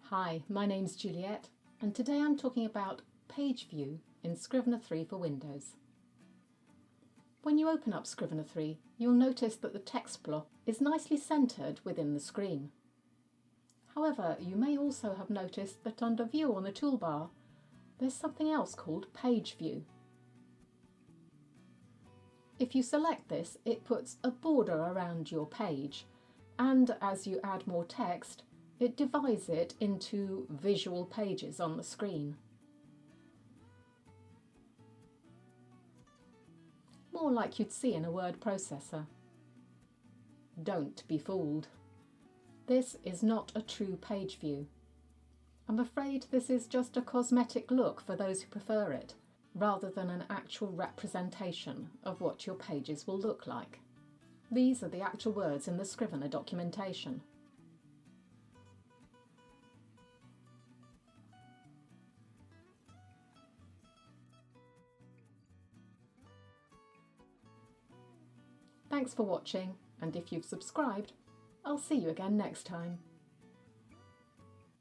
Hi, my name's Juliet, and today I'm talking about Page View in Scrivener 3 for Windows. When you open up Scrivener 3, you'll notice that the text block is nicely centred within the screen. However, you may also have noticed that under View on the toolbar, there's something else called Page View. If you select this, it puts a border around your page, and as you add more text, it divides it into visual pages on the screen. More like you'd see in a word processor. Don't be fooled. This is not a true page view. I'm afraid this is just a cosmetic look for those who prefer it, rather than an actual representation of what your pages will look like. These are the actual words in the Scrivener documentation. Thanks for watching, and if you've subscribed, I'll see you again next time.